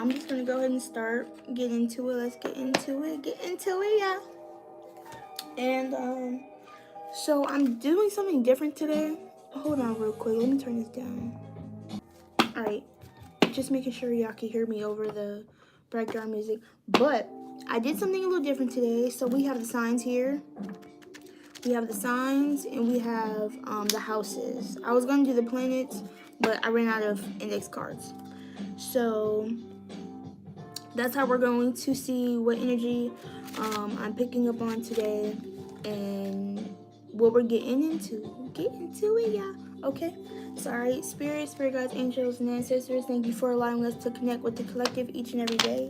I'm just gonna go ahead and start. Get into it. Let's get into it. Get into it, yeah. And so I'm doing something different today. Hold on real quick. Let me turn this down. All right. Just making sure y'all can hear me over the background music. But I did something a little different today. So we have the signs here. We have the signs and we have the houses. I was going to do the planets, but I ran out of index cards. So that's how we're going to see what energy I'm picking up on today and what we're getting into. Get into it, yeah. Okay. Sorry, spirit guides, angels, and ancestors, thank you for allowing us to connect with the collective each and every day.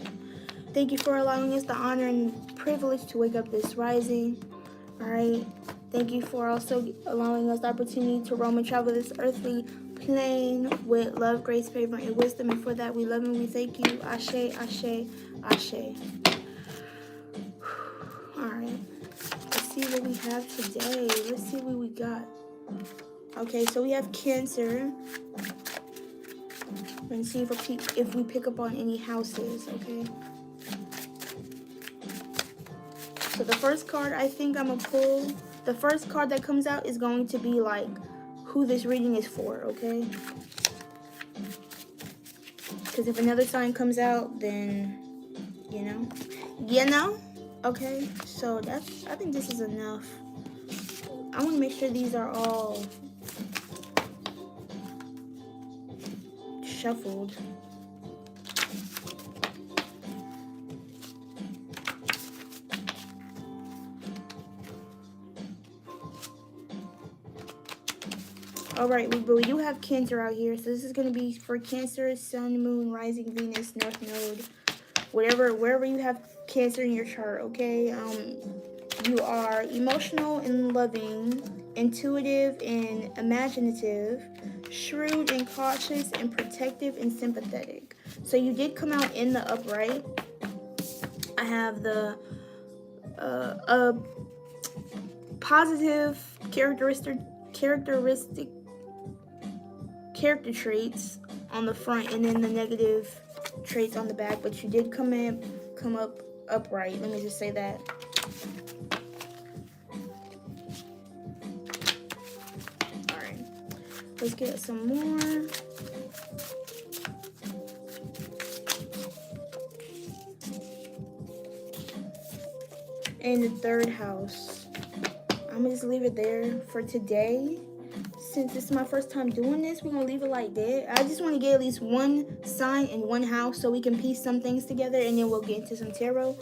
Thank you for allowing us the honor and privilege to wake up this rising. All right. Thank you for also allowing us the opportunity to roam and travel this earthly plane with love, grace, favor, and wisdom. And for that, we love and we thank you. Ashe, ashe, ashe. All right. Let's see what we have today. Let's see what we got. Okay, so we have Cancer. We're going to see if we pick up on any houses, okay? So the first card I think I'm going to pull, the first card that comes out is going to be like who this reading is for, okay? Because if another sign comes out, then, you know? Okay, so I think this is enough. I want to make sure these are all shuffled. Alright, but we do have Cancer out here. So this is going to be for Cancer, Sun, Moon, Rising, Venus, North Node. Wherever you have Cancer in your chart, okay? You are emotional and loving, intuitive and imaginative, shrewd and cautious, and protective and sympathetic. So you did come out in the upright. I have the positive character traits on the front and then the negative traits on the back, but you did come up upright. Let me just say that. All right, let's get some more. And the third house, I'm gonna just leave it there for today. Since this is my first time doing this, we're gonna leave it like that. I just want to get at least one sign in one house so we can piece some things together, and then we'll get into some tarot.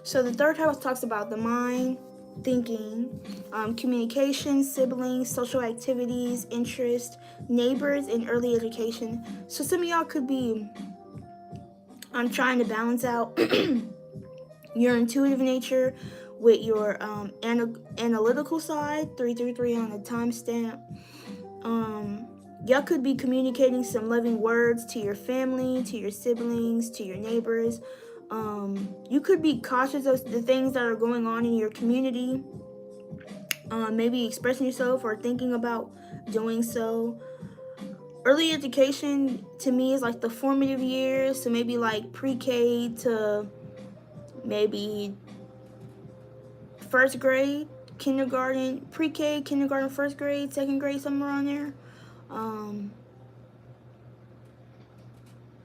So the third house talks about the mind, thinking, communication, siblings, social activities, interest, neighbors, and early education. So some of y'all could be trying to balance out your intuitive nature with your analytical side. 333 on the timestamp. Y'all could be communicating some loving words to your family, to your siblings, to your neighbors. You could be cautious of the things that are going on in your community. Maybe expressing yourself or thinking about doing so. Early education to me is like the formative years, so maybe like pre-K to maybe first grade, kindergarten, pre-K, kindergarten, first grade, second grade, somewhere around there.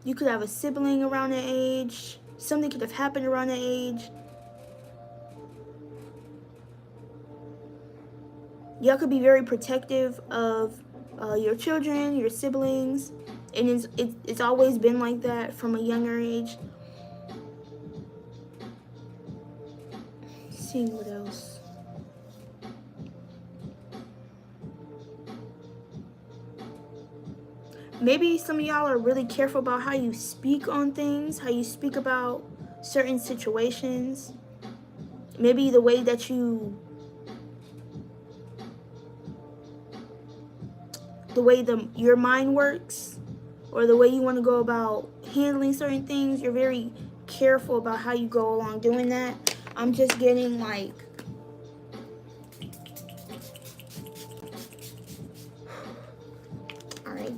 You could have a sibling around that age. Something could have happened around that age. Y'all could be very protective of your children, your siblings, and it's always been like that from a younger age. Seeing what else. Maybe some of y'all are really careful about how you speak on things, how you speak about certain situations. Maybe the way that your mind works, or the way you want to go about handling certain things. You're very careful about how you go along doing that. I'm just getting like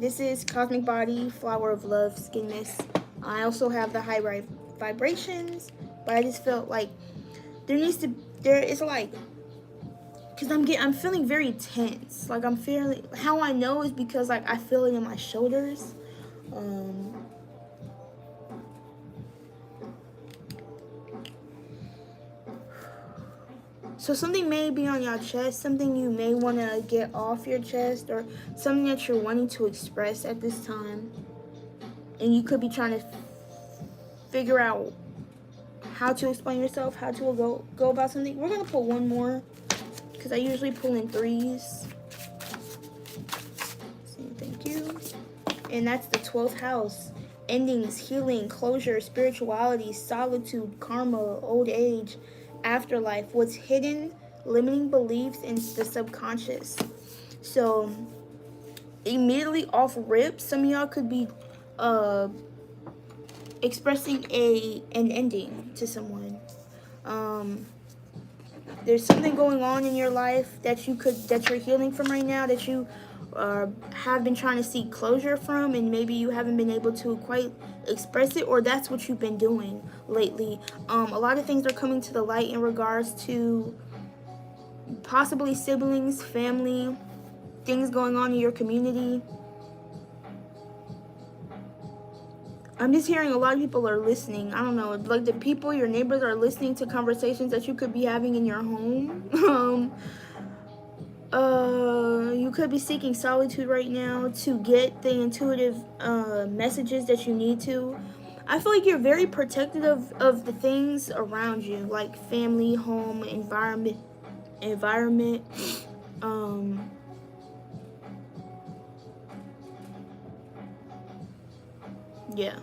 This is Cosmic Body, Flower of Love, Skin Mist. I also have the high vibrations, but I just felt like it's like, because I'm feeling very tense. Like I'm feeling, how I know is because like I feel it in my shoulders. So something may be on your chest, something you may want to get off your chest, or something that you're wanting to express at this time. And you could be trying to figure out how to explain yourself, how to go about something. We're going to pull one more, because I usually pull in threes. Thank you. And that's the 12th house. Endings, healing, closure, spirituality, solitude, karma, old age, afterlife, what's hidden, limiting beliefs, and the subconscious. So immediately off rip, some of y'all could be expressing an ending to someone. There's something going on in your life that you're healing from right now, that you have been trying to seek closure from, and maybe you haven't been able to quite express it, or that's what you've been doing lately. A lot of things are coming to the light in regards to possibly siblings, family, things going on in your community. I'm just hearing a lot of people are listening. I don't know, like the people, your neighbors, are listening to conversations that you could be having in your home. You could be seeking solitude right now to get the intuitive messages that you need to. I feel like you're very protective of the things around you, like family, home, environment. Yeah,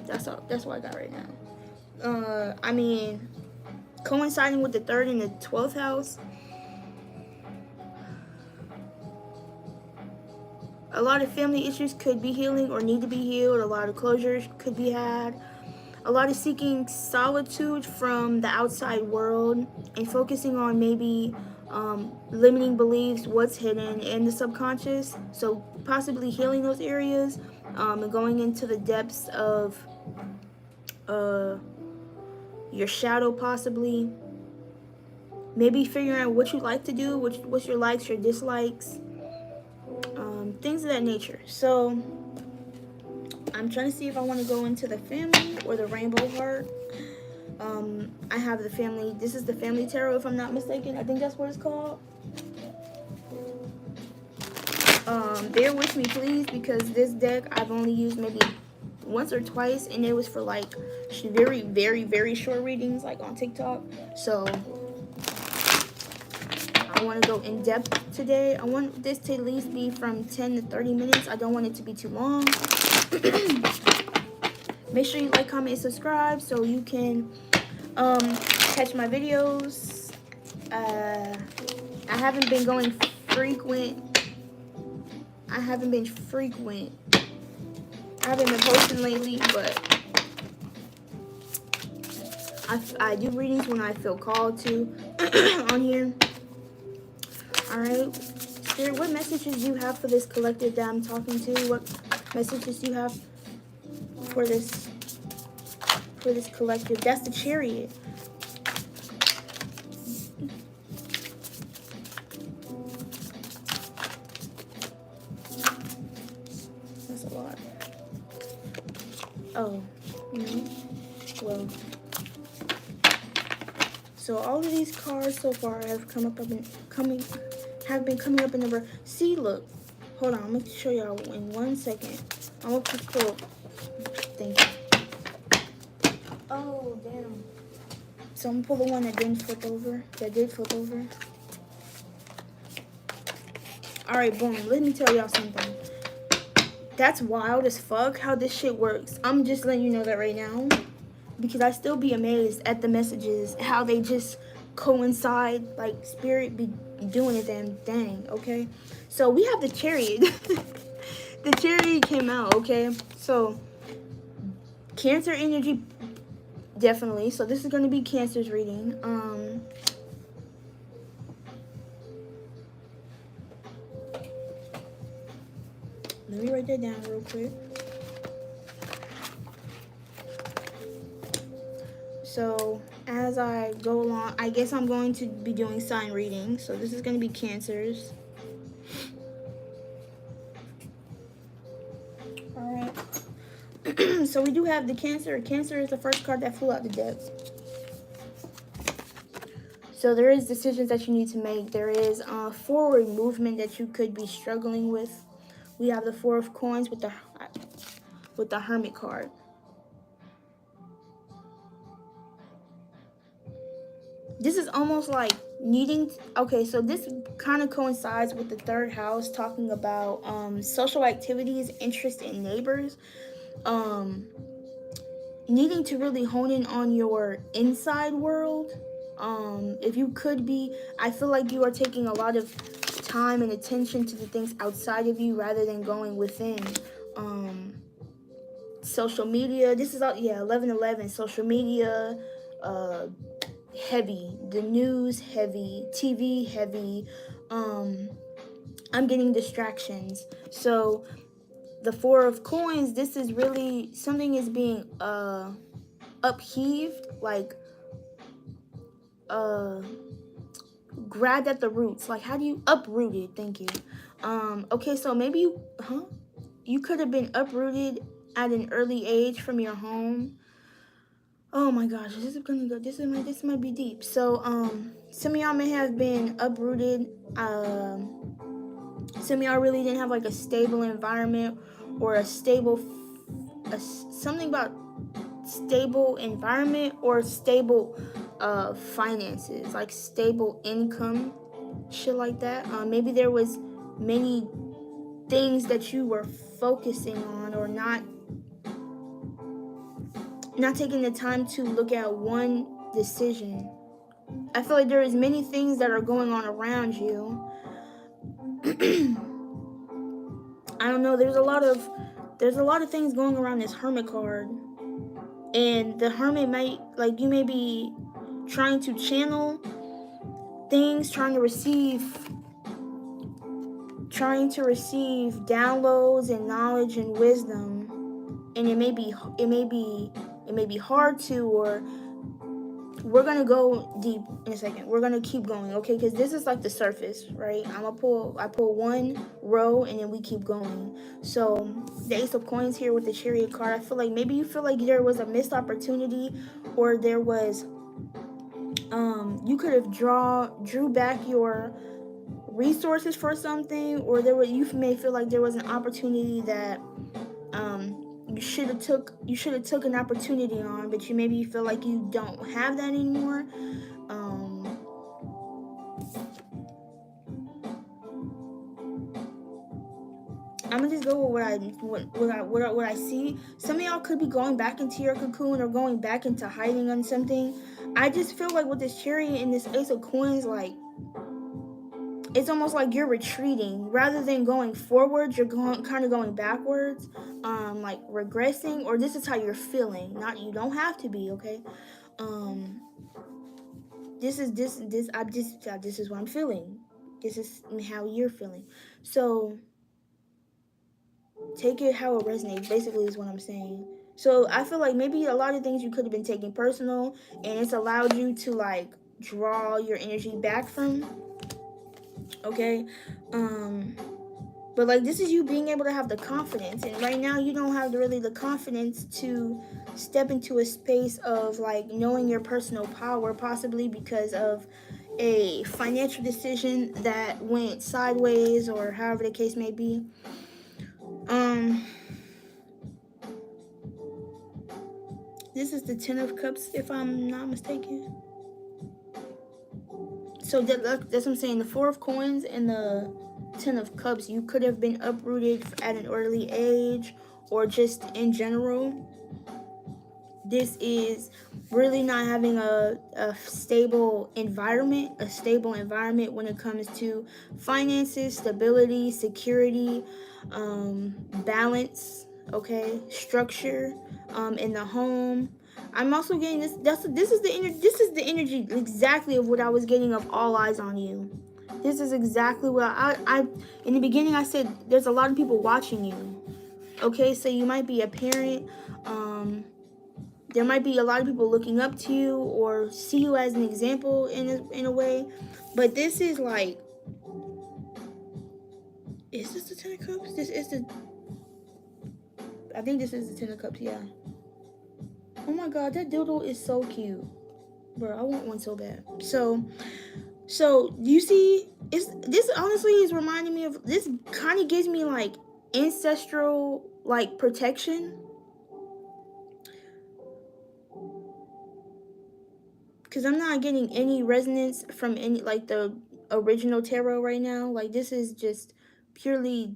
that's what I got right now. I mean, coinciding with the 3rd and the 12th house, a lot of family issues could be healing or need to be healed. A lot of closures could be had. A lot of seeking solitude from the outside world and focusing on maybe limiting beliefs, what's hidden in the subconscious. So possibly healing those areas and going into the depths of your shadow, possibly. Maybe figuring out what you like to do, what's your likes, your dislikes, things of that nature. So I'm trying to see if I want to go into the family or the rainbow heart. I have the family. This is the family tarot, if I'm not mistaken. I think that's what it's called. Bear with me, please, because this deck I've only used maybe once or twice, and it was for like very, very, very short readings, like on TikTok. So I want to go in depth today. I want this to at least be from 10 to 30 minutes. I don't want it to be too long. Make sure you like, comment, and subscribe so you can catch my videos. I haven't been going frequent. I haven't been posting lately, but I do readings when I feel called to on here. Alright, Spirit, what messages do you have for this collective that I'm talking to? What messages do you have for this collective? That's the Chariot. That's a lot. Oh, well. So all of these cards so far have been coming up in number. See, look. Hold on, I'm gonna show y'all in 1 second. I'm gonna pull. Thank you. Oh damn. So I'm gonna pull the one that did flip over. Alright, boom. Let me tell y'all something. That's wild as fuck how this shit works. I'm just letting you know that right now, because I still be amazed at the messages, how they just coincide, like Spirit be doing it. Then dang. Okay, so we have the Chariot. The Chariot came out. Okay, so Cancer energy, definitely. So this is going to be Cancer's reading. Let me write that down real quick. So as I go along, I guess I'm going to be doing sign reading. So this is going to be Cancers. All right. So we do have the Cancer. Cancer is the first card that flew out the deck. So there is decisions that you need to make. There is forward movement that you could be struggling with. We have the Four of Coins with the Hermit card. This is almost like okay, so this kind of coincides with the third house, talking about social activities, interest in neighbors, needing to really hone in on your inside world. If you could be, I feel like you are taking a lot of time and attention to the things outside of you rather than going within. Social media, this is all, yeah, 11/11, social media, heavy, the news heavy, TV heavy. I'm getting distractions. So the Four of Coins, this is really something is being upheaved, like grabbed at the roots. Like, how do you uprooted? Thank you. Okay, so maybe you could have been uprooted at an early age from your home. Oh my gosh, this is gonna go. This might be deep. So some of y'all may have been uprooted. Some of y'all really didn't have like a stable environment or something about stable environment or stable finances, like stable income, shit like that. Maybe there was many things that you were focusing on or not taking the time to look at one decision. I feel like there is many things that are going on around you. I don't know, there's a lot of things going around this Hermit card. And the Hermit might, like, you may be trying to channel things, trying to receive downloads and knowledge and wisdom, and it may be hard to, or we're gonna go deep in a second. We're gonna keep going, okay? Because this is like the surface, right? I pull one row and then we keep going. So the Ace of Coins here with the Chariot card, I feel like maybe you feel like there was a missed opportunity, or there was you could have drew back your resources for something, or you may feel like there was an opportunity that you should have took an opportunity on, but you feel like you don't have that anymore. I'm gonna just go with what I see. Some of y'all could be going back into your cocoon or going back into hiding on something. I just feel like with this Chariot and this Ace of Coins, like, it's almost like you're retreating rather than going forward. You're kind of going backwards, like regressing, or this is how you're feeling. You don't have to be, okay. This is what I'm feeling. This is how you're feeling. So take it how it resonates, basically, is what I'm saying. So I feel like maybe a lot of things you could have been taking personal, and it's allowed you to like draw your energy back from. Okay, but like, this is you being able to have the confidence, and right now you don't have really the confidence to step into a space of like knowing your personal power, possibly because of a financial decision that went sideways, or however the case may be. This is the Ten of Cups, if I'm not mistaken. So that's what I'm saying. The Four of Coins and the Ten of Cups, you could have been uprooted at an early age, or just in general. This is really not having a stable environment when it comes to finances, stability, security, balance, okay, structure, in the home. I'm also getting this. This is the energy exactly of what I was getting of all eyes on you. This is exactly what I in the beginning I said there's a lot of people watching you. Okay, so you might be a parent. There might be a lot of people looking up to you or see you as an example in a way. But this is like, is this the Ten of Cups? This is the, I think this is the Ten of Cups, yeah. Oh my god, that dildo is so cute. Bro, I want one so bad. So you see, this honestly is reminding me of, this kind of gives me like ancestral like protection. Because I'm not getting any resonance from any, like, the original tarot right now. Like, this is just purely,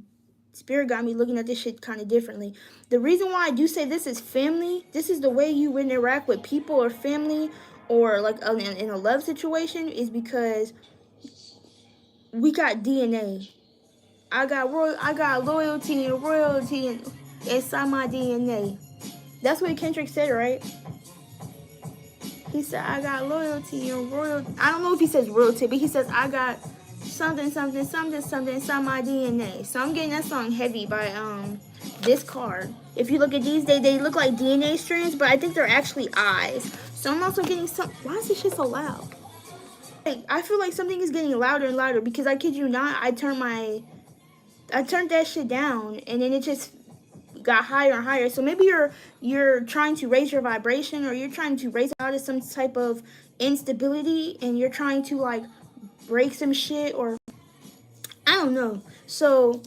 spirit got me looking at this shit kind of differently. The reason why I do say this is family, this is the way you interact with people or family, or like in a love situation, is because we got DNA. I got loyalty and royalty inside my DNA. That's what Kendrick said, right? He said, I got loyalty and royalty. I don't know if he says royalty, but he says, I got something inside my DNA. So I'm getting that song Heavy by this card. If you look at these, they look like DNA strands, but I think they're actually eyes. So I'm also getting some, why is this shit so loud? Like, I feel like something is getting louder and louder, because I kid you not, I turned that shit down, and then it just got higher and higher. So maybe you're trying to raise your vibration, or you're trying to raise out of some type of instability, and you're trying to like break some shit, or I don't know. So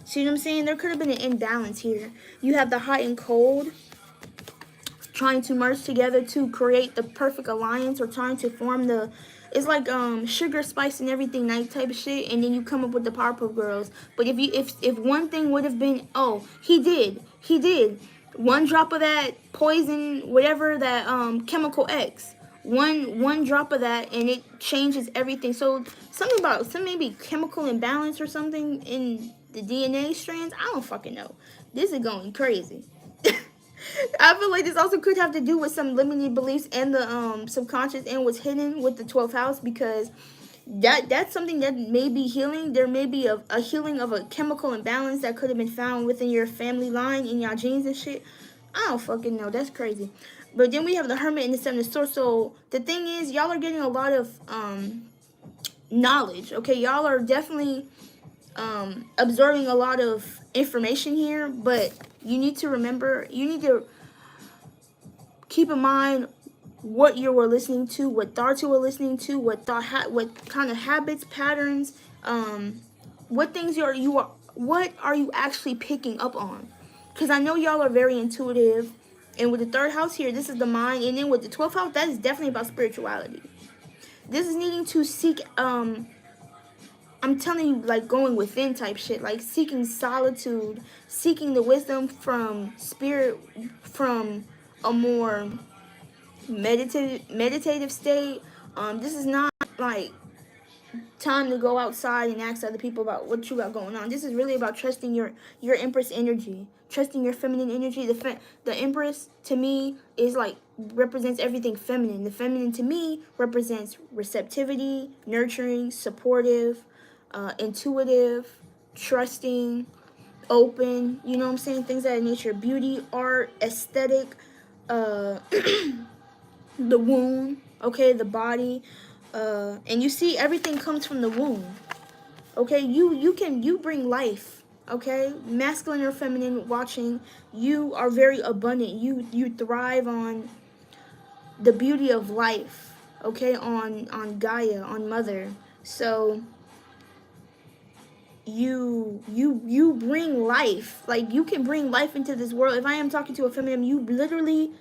see what I'm saying? There could have been an imbalance here. You have the hot and cold trying to merge together to create the perfect alliance, or trying to form the, it's like sugar, spice, and everything night type of shit, and then you come up with the Powerpuff Girls. But if one thing would have been, oh, he did one drop of that poison, whatever, that chemical X, one drop of that, and it changes everything. So something about some maybe chemical imbalance or something in the DNA strands. I don't fucking know. This is going crazy. I feel like this also could have to do with some limiting beliefs and the subconscious, and what's hidden with the 12th house, because that's something that may be healing. There may be a healing of a chemical imbalance that could have been found within your family line, in your genes and shit. I don't fucking know. That's crazy. But then we have the Hermit and the Seven of Swords. So the thing is, y'all are getting a lot of knowledge. Okay, y'all are definitely absorbing a lot of information here, but you need to remember, you need to keep in mind what you were listening to, what thoughts you were listening to, what kind of habits, patterns, what things what are you actually picking up on? Because I know y'all are very intuitive, and with the third house here, this is the mind, and then with the 12th house, that is definitely about spirituality. This is needing to seek I'm telling you, like, going within type shit, like seeking solitude, seeking the wisdom from spirit, from a more meditative state. This is not like time to go outside and ask other people about what you got going on. This is really about trusting your Empress energy, trusting your feminine energy. The Empress to me is like represents everything feminine. The feminine to me represents receptivity, nurturing, supportive, intuitive, trusting, open, you know what I'm saying? Things of that nature. Beauty, art, aesthetic, the womb, okay, the body, and you see everything comes from the womb. Okay, you bring life. Okay, masculine or feminine watching, you are very abundant. You thrive on the beauty of life. Okay, on Gaia, on Mother. So you bring life. Like, you can bring life into this world. If I am talking to a feminine, you literally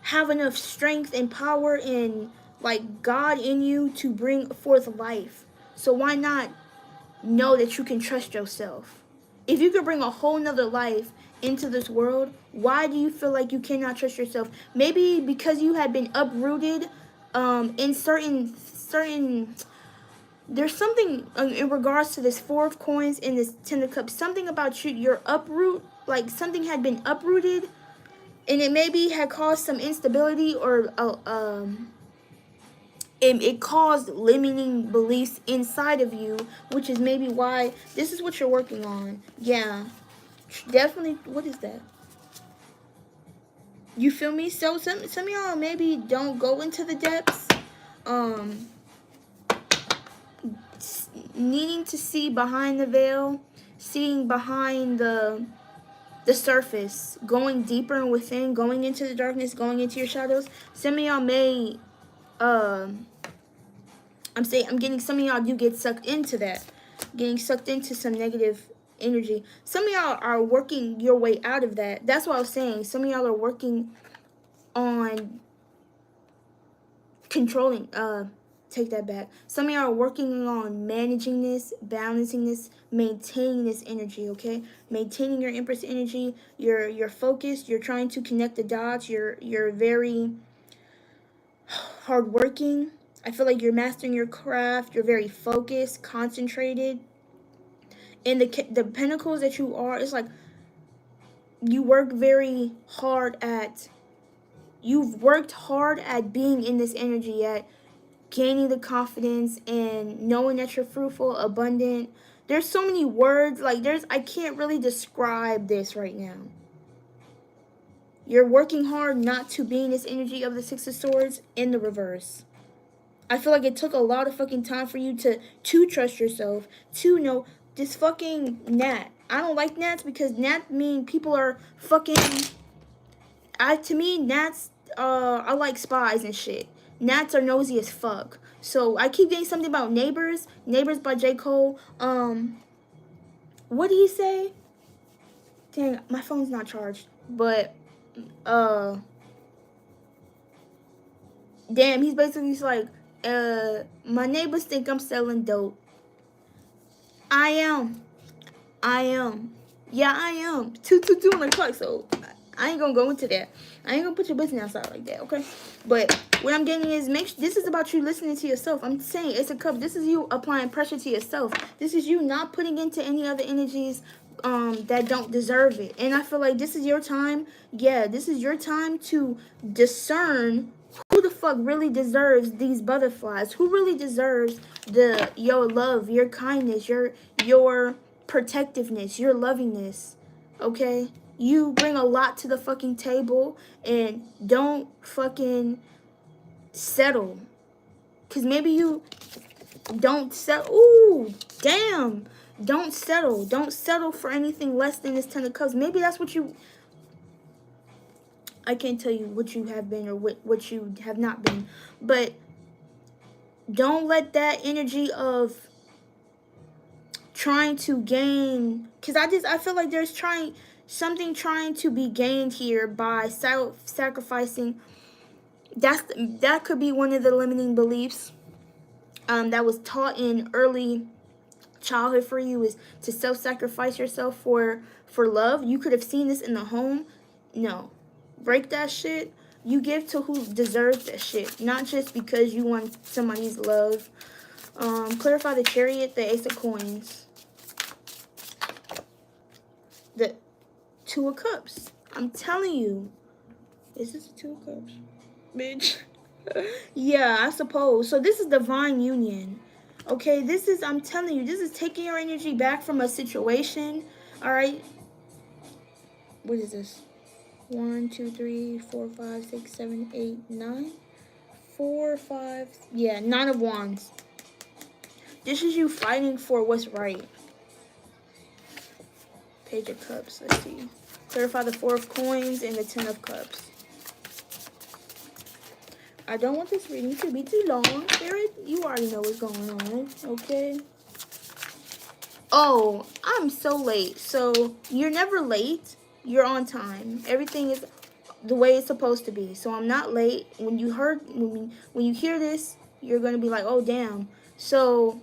have enough strength and power and like God in you to bring forth life. So why not know that you can trust yourself? If you could bring a whole nother life into this world, why do you feel like you cannot trust yourself? Maybe because you had been uprooted in certain there's something in regards to this Four of Coins and this Ten of Cups, something about your uproot, like something had been uprooted, and it maybe had caused some instability, or it caused limiting beliefs inside of you, which is maybe why this is what you're working on. Yeah, definitely. What is that? You feel me? So some of y'all maybe don't go into the depths. Um, needing to see behind the veil, seeing behind the surface, going deeper and within, going into the darkness, going into your shadows. Some of y'all may, I'm getting some of y'all do get sucked into that, getting sucked into some negative energy. Some of y'all are working your way out of that. That's what I was saying. Some of y'all are working on controlling, take that back. Some of y'all are working on managing this, balancing this, maintaining this energy, okay? Maintaining your Empress energy. You're focused, you're trying to connect the dots, you're very hardworking. I feel like you're mastering your craft, you're very focused, concentrated. And the pentacles that you are, it's like you work very hard at, you've worked hard at being in this energy, at gaining the confidence and knowing that you're fruitful, abundant. There's so many words, like I can't really describe this right now. You're working hard not to be in this energy of the Six of Swords in the reverse. I feel like it took a lot of fucking time for you to trust yourself, to know this fucking gnat. I don't like gnats because gnat mean people are fucking, to me, gnats, I like spies and shit. Gnats are nosy as fuck. So I keep getting something about Neighbors. Neighbors by J. Cole. What did he say? Dang, my phone's not charged. But, damn, he's basically just like, my neighbors think I'm selling dope. I am. Yeah, I am. 222 on the clock, so I ain't gonna go into that. I ain't gonna put your business outside like that, okay? But what I'm getting is, this is about you listening to yourself. I'm saying it's a cup. This is you applying pressure to yourself. This is you not putting into any other energies that don't deserve it. And I feel like this is your time. Yeah, this is your time to discern who the fuck really deserves these butterflies. Who really deserves your love, your kindness, your protectiveness, your lovingness. Okay? You bring a lot to the fucking table, and don't fucking settle. Because maybe you don't settle. Ooh, damn. Don't settle. Don't settle for anything less than this 10 of Cups. Maybe that's what you... I can't tell you what you have been or what you have not been. But don't let that energy of trying to gain... Because I feel like there's something trying to be gained here by sacrificing. That could be one of the limiting beliefs that was taught in early childhood for you, is to self-sacrifice yourself for love. You could have seen this in the home. No, break that shit. You give to who deserves that shit, not just because you want somebody's love. Clarify the Chariot, the Ace of Coins, the Two of Cups. I'm telling you, is this a Two of Cups, bitch? Yeah, I suppose. So this is divine union. Okay, I'm telling you, this is taking your energy back from a situation. All right. What is this? 1, 2, 3, 4, 5, 6, 7, 8, 9. 4, 5. Yeah, 9 of Wands. This is you fighting for what's right. Page of Cups. Let's see. Clarify the 4 of Coins and the 10 of Cups. I don't want this reading to be too long. Spirit, you already know what's going on, okay? Oh, I'm so late. So, you're never late. You're on time. Everything is the way it's supposed to be. So, I'm not late. When you hear this, you're going to be like, "Oh, damn." So,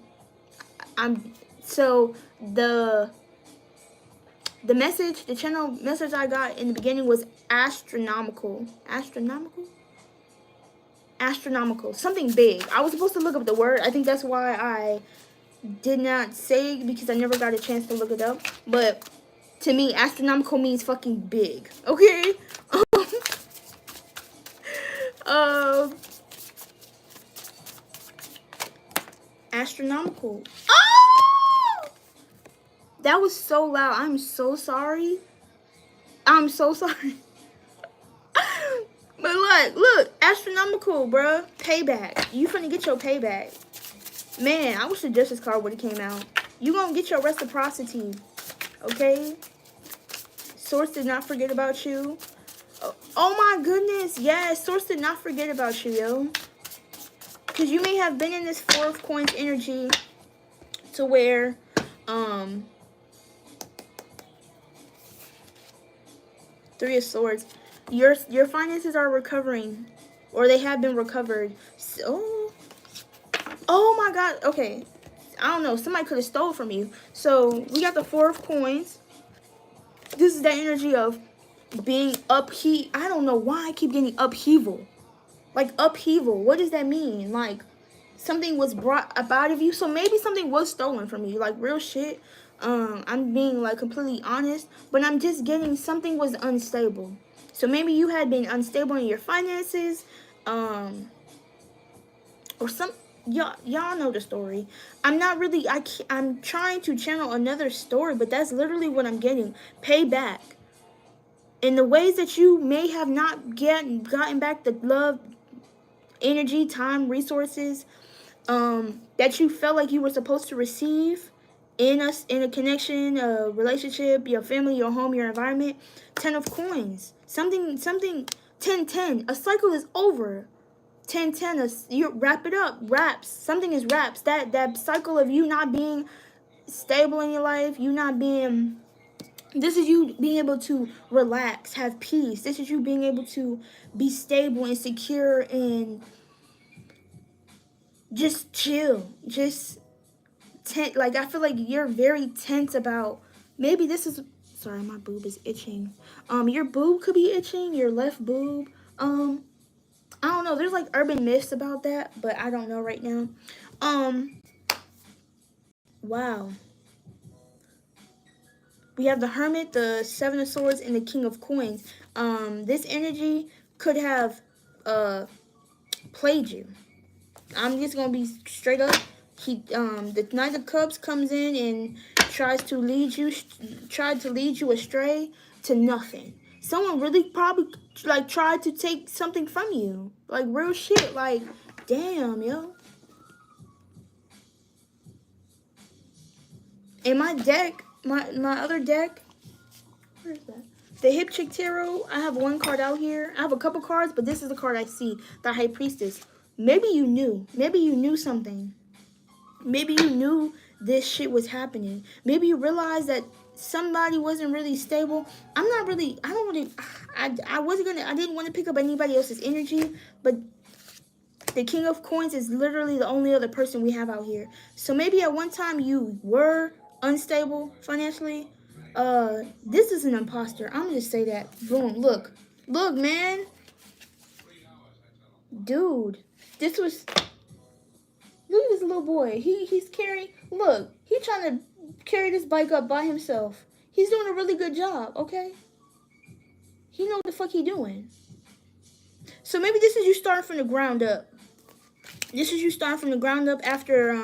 the message, the channel message I got in the beginning was astronomical. Astronomical, something big. I was supposed to look up the word. I think that's why I did not say it, because I never got a chance to look it up. But to me, astronomical means fucking big. Okay? Astronomical. Oh! That was so loud. I'm so sorry. I'm so sorry. But look, Astronomical, bruh. Payback. You finna get your payback. Man, I wish the Justice card would have came out. You gonna get your reciprocity. Okay? Source did not forget about you. Oh my goodness. Yes, Source did not forget about you, yo. Because you may have been in this Four of Coins energy to where, Three of Swords. Your finances are recovering. Or they have been recovered. So, oh my God. Okay. I don't know. Somebody could have stole from you. So, we got the Four of Coins. This is that energy of being upheaval. I don't know why I keep getting upheaval. Like upheaval. What does that mean? Like something was brought up out of you. So maybe something was stolen from you. Like real shit. I'm being like completely honest. But I'm just getting something was unstable. So maybe you had been unstable in your finances. Or some y'all know the story. I'm not really I'm trying to channel another story, but that's literally what I'm getting. Payback. In the ways that you may have not gotten back the love, energy, time, resources that you felt like you were supposed to receive in a connection, a relationship, your family, your home, your environment. 10 of Coins. Something 10-10. A cycle is over. 10-10. You wrap it up. Wraps. Something is wraps. That cycle of you not being stable in your life, you not being... This is you being able to relax, have peace. This is you being able to be stable and secure and just chill. Just tense. Like, I feel like you're very tense about... Maybe this is... Sorry, my boob is itching. Your boob could be itching. Your left boob. I don't know. There's like urban myths about that, but I don't know right now. Wow. We have the Hermit, the Seven of Swords, and the King of Coins. This energy could have played you. I'm just gonna be straight up. The Knight of Cups comes in and tried to lead you astray to nothing. Someone really probably like tried to take something from you, like real shit. Like, damn, yo. In my deck, my other deck, where is that? The Hip Chick Tarot, I have one card out here. I have a couple cards, but this is the card I see. The High Priestess. Maybe you knew. Maybe you knew something. Maybe you knew this shit was happening. Maybe you realized that somebody wasn't really stable. I didn't want to pick up anybody else's energy, but the King of Coins is literally the only other person we have out here. So maybe at one time you were unstable financially. This is an imposter. I'm gonna just say that. Boom. Look, man. Dude, this was... Look at this little boy. He's carrying... Look, he's trying to carry this bike up by himself. He's doing a really good job, okay? He know what the fuck he doing. So maybe this is you starting from the ground up. This is you starting from the ground up after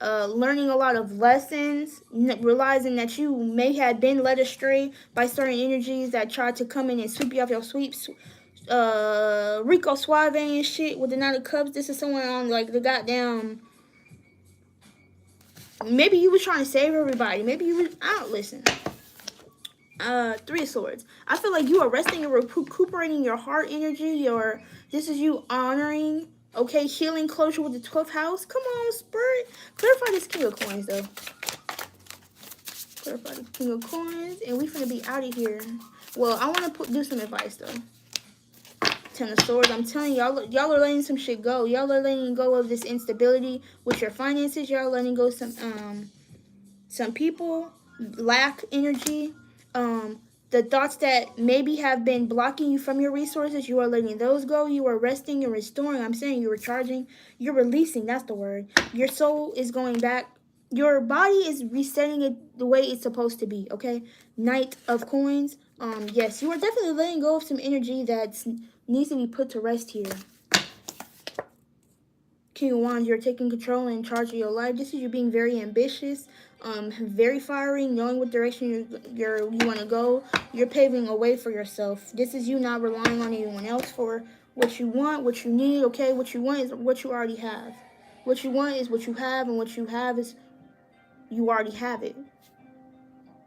learning a lot of lessons, realizing that you may have been led astray by certain energies that tried to come in and sweep you off your sweeps. Rico Suave and shit with the Knight of Cups. This is someone on like the goddamn... Maybe you was trying to save everybody. Maybe you was... I don't listen. Three of Swords. I feel like you are resting and recuperating your heart energy. This is you honoring... Okay, healing closure with the 12th house. Come on, Spirit. Clarify this King of Coins, though. Clarify the King of Coins. And we finna be out of here. Well, I want to do some advice, though. 10 of Swords. I'm telling y'all are letting some shit go. Y'all are letting go of this instability with your finances. Y'all are letting go some people. Lack energy. The thoughts that maybe have been blocking you from your resources, you are letting those go. You are resting and restoring. I'm saying you're recharging. You're releasing. That's the word. Your soul is going back. Your body is resetting it the way it's supposed to be, okay? Knight of Coins. Yes, you are definitely letting go of some energy that needs to be put to rest here. King of Wands, you're taking control and charge of your life. This is you being very ambitious, very fiery, knowing what direction you want to go. You're paving a way for yourself. This is you not relying on anyone else for what you want, what you need, okay? What you want is what you already have. What you want is what you have, and what you have is you already have it.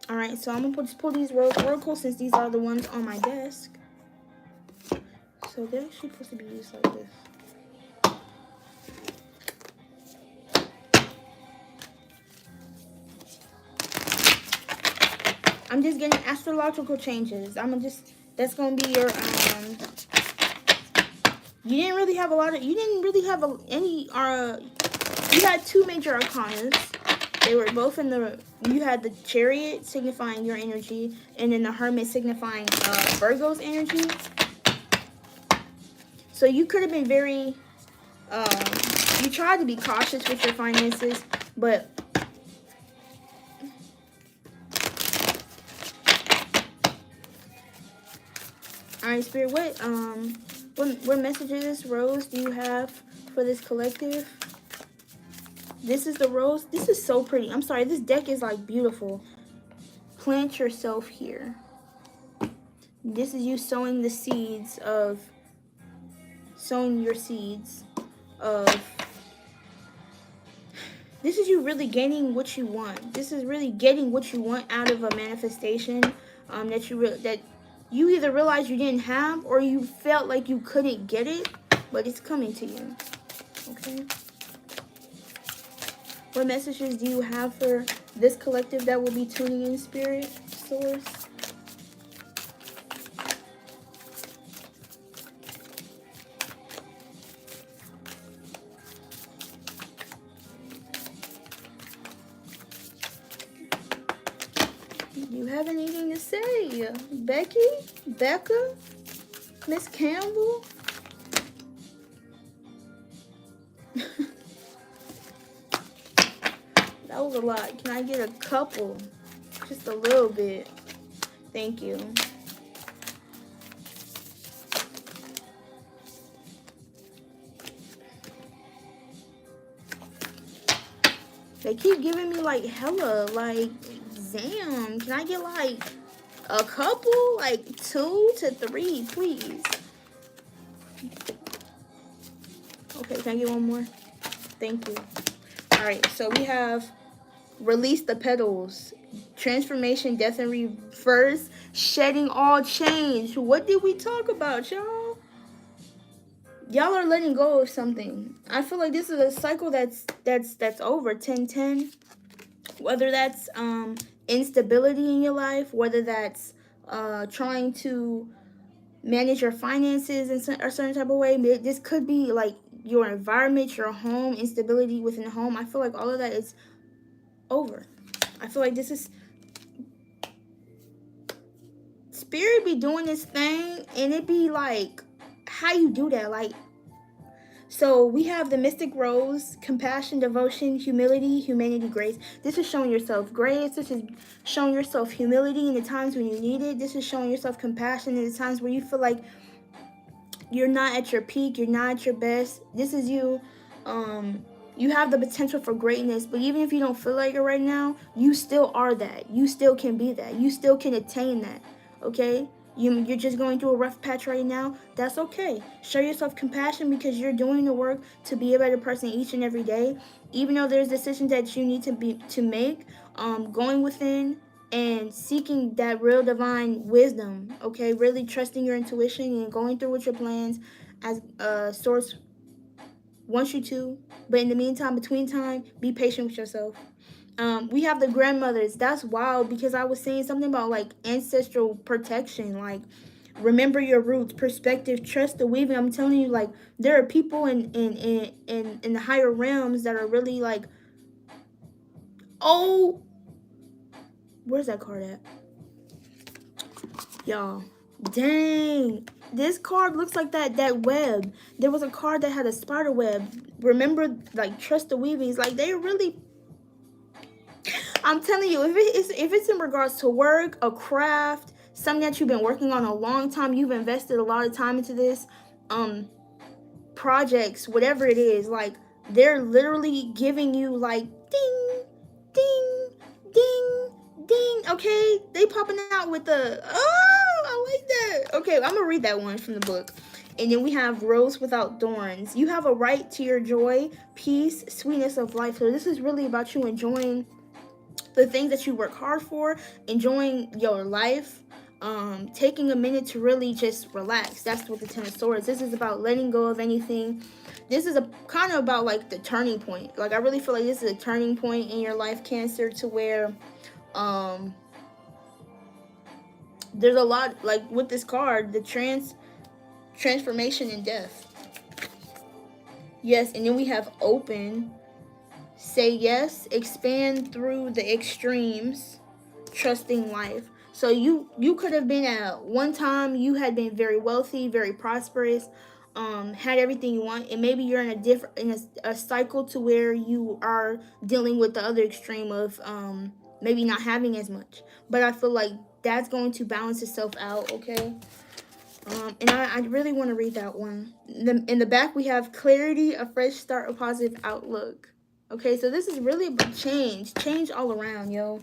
Alright, so I'm going to just pull these oracles since these are the ones on my desk. So they're actually supposed to be used like this. I'm just getting astrological changes. That's gonna be your you didn't really have any you had two major arcanas. They were both you had the Chariot signifying your energy, and then the Hermit signifying Virgo's energy. So you could have been very you tried to be cautious with your finances, but alright, Spirit, what messages, Rose, do you have for this collective? This is the Rose. This is so pretty. I'm sorry, this deck is like beautiful. Plant yourself here. This is you sowing your seeds of this is you really gaining what you want. This is really getting what you want out of a manifestation that you either realized you didn't have, or you felt like you couldn't get it, but it's coming to you. Okay. What messages do you have for this collective that will be tuning in, Spirit, Source? Do you have anything to say? Becca, Miss Campbell? That was a lot. Can I get a couple? Just a little bit. Thank you. They keep giving me like hella, like, damn. Can I get like a couple? Like 2 to 3, please. Okay, can I get one more? Thank you. Alright, so we have release the petals, transformation, death and reverse, shedding all change. What did we talk about, y'all? Y'all are letting go of something. I feel like this is a cycle that's over. 10-10. Whether that's instability in your life, whether that's trying to manage your finances in a certain type of way. This could be like your environment, your home, instability within the home. I feel like all of that is over. I feel like this is Spirit be doing this thing, and it be like, how you do that? Like, so we have the Mystic Rose, compassion, devotion, humility, humanity, grace. This is showing yourself grace. This is showing yourself humility in the times when you need it. This is showing yourself compassion in the times where you feel like you're not at your peak, you're not at your best. This is you. You have the potential for greatness, but even if you don't feel like it right now, you still are that. You still can be that. You still can attain that. Okay? You're just going through a rough patch right now. That's okay. Show yourself compassion, because you're doing the work to be a better person each and every day. Even though there's decisions that you need to make, going within and seeking that real divine wisdom. Okay, really trusting your intuition and going through with your plans as Source wants you to. But in the meantime, between time, be patient with yourself. We have the grandmothers. That's wild, because I was saying something about like ancestral protection, like remember your roots, perspective, trust the weaving. I'm telling you, like, there are people in the higher realms that are really like, oh, where's that card at? Y'all, dang, this card looks like that web. There was a card that had a spider web. Remember, like, trust the weavings. Like, they really, I'm telling you, if it's in regards to work, a craft, something that you've been working on a long time, you've invested a lot of time into this, projects, whatever it is, like, They're literally giving you like ding, ding, ding, ding. Okay, they popping out with the I like that. Okay, I'm gonna read that one from the book. And then we have Rose Without Thorns. You have a right to your joy, peace, sweetness of life. So this is really about you enjoying the things that you work hard for, enjoying your life, taking a minute to really just relax. That's what the Ten of Swords. This is about letting go of anything. This is a kind of about like the turning point. Like I really feel like this is a turning point in your life, Cancer, to where there's a lot like with this card, the transformation and death. Yes, and then we have open. Say yes, expand through the extremes, trusting life. So you could have been at one time, you had been very wealthy, very prosperous, had everything you want, and maybe you're in a cycle to where you are dealing with the other extreme of maybe not having as much. But I feel like that's going to balance itself out, okay? And I really want to read that one. In the back, we have clarity, a fresh start, a positive outlook. Okay, so this is really about change all around, yo.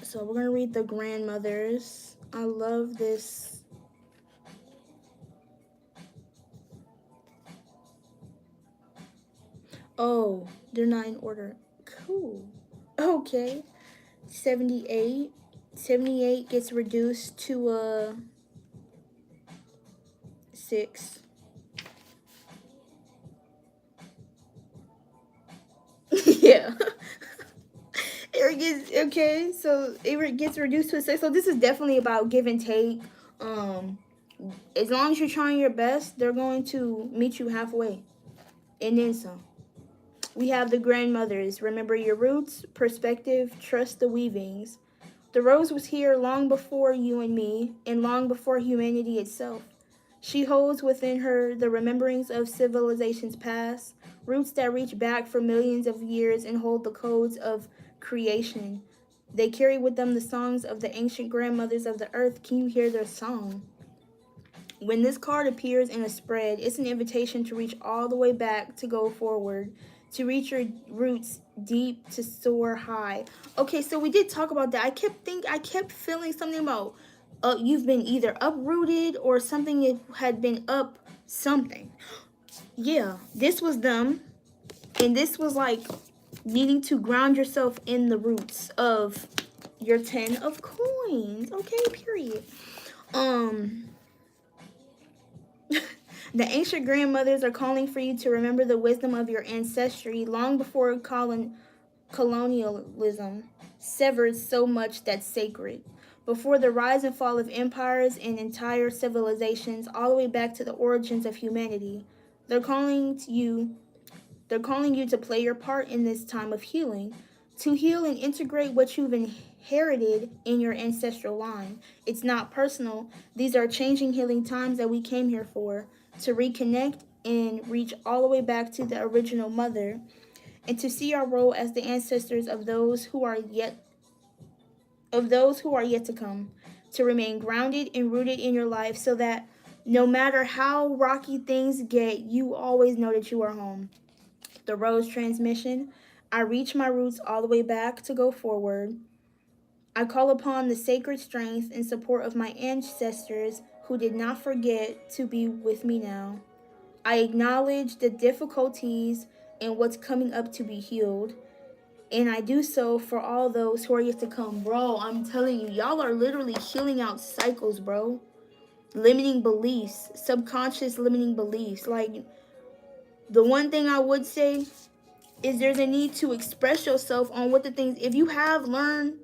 So we're going to read the grandmothers. I love this. Oh, they're not in order. Cool. Okay. 78. 78 gets reduced to a 6. Yeah. It gets okay, so it gets reduced to a 6. So this is definitely about give and take. As long as you're trying your best, they're going to meet you halfway, and then some. We have the grandmothers. Remember your roots, perspective, trust the weavings. The rose was here long before you and me, and long before humanity itself. She holds within her the rememberings of civilizations past, roots that reach back for millions of years and hold the codes of creation. They carry with them the songs of the ancient grandmothers of the earth. Can you hear their song? When this card appears in a spread, it's an invitation to reach all the way back, to go forward, to reach your roots deep, to soar high. Okay, so we did talk about that. I kept feeling something about you've been either uprooted or something it had been up something. Yeah, this was them, and this was like needing to ground yourself in the roots of your 10 of coins. Okay, period. The ancient grandmothers are calling for you to remember the wisdom of your ancestry long before colonialism severed so much that's sacred. Before the rise and fall of empires and entire civilizations, all the way back to the origins of humanity, they're calling you they're calling you to play your part in this time of healing, to heal and integrate what you've inherited in your ancestral line. It's not personal. These are changing healing times that we came here for, to reconnect and reach all the way back to the original mother, and to see our role as the ancestors of those who are yet to come, to remain grounded and rooted in your life so that no matter how rocky things get, you always know that you are home. The Rose transmission. I reach my roots all the way back, to go forward. I call upon the sacred strength and support of my ancestors who did not forget to be with me now. I acknowledge the difficulties and what's coming up to be healed. And I do so for all those who are yet to come. Bro, I'm telling you, y'all are literally healing out cycles, bro. Limiting beliefs, subconscious limiting beliefs. Like, the one thing I would say is there's a need to express yourself on what the things, if you have learned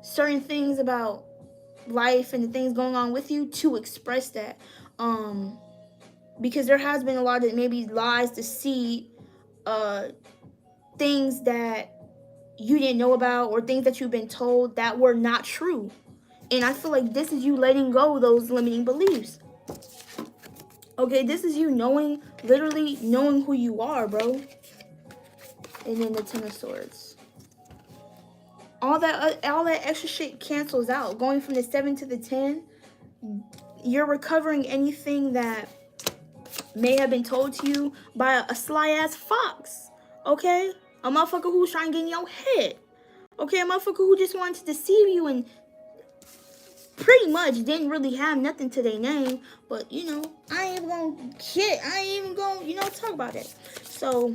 certain things about life and the things going on with you, to express that. Because there has been a lot of maybe lies, deceit, things that you didn't know about, or things that you've been told that were not true. And I feel like this is you letting go of those limiting beliefs. Okay, this is you literally knowing who you are, bro. And then the Ten of Swords. All that extra shit cancels out. Going from the 7 to the 10, you're recovering anything that may have been told to you by a sly ass fox, okay? A motherfucker who's trying to get in your head, okay? A motherfucker who just wanted to deceive you and pretty much didn't really have nothing to their name, but you know, I ain't even gonna talk about it. So,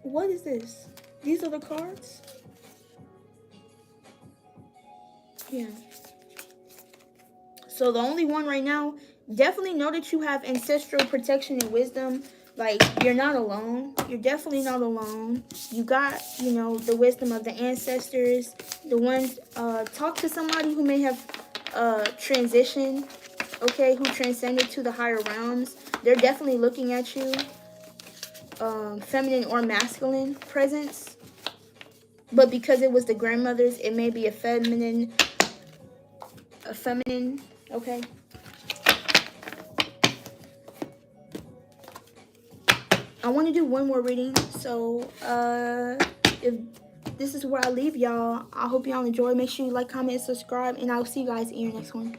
what is this? These are the cards? Yeah. So the only one right now, definitely know that you have ancestral protection and wisdom. Like, you're not alone. You're definitely not alone. You got, you know, the wisdom of the ancestors. The ones, talk to somebody who may have transitioned, okay, who transcended to the higher realms. They're definitely looking at you. Feminine or masculine presence. But because it was the grandmothers, it may be a feminine, okay? I want to do one more reading, so if this is where I leave y'all. I hope y'all enjoy. Make sure you like, comment, and subscribe, and I'll see you guys in your next one.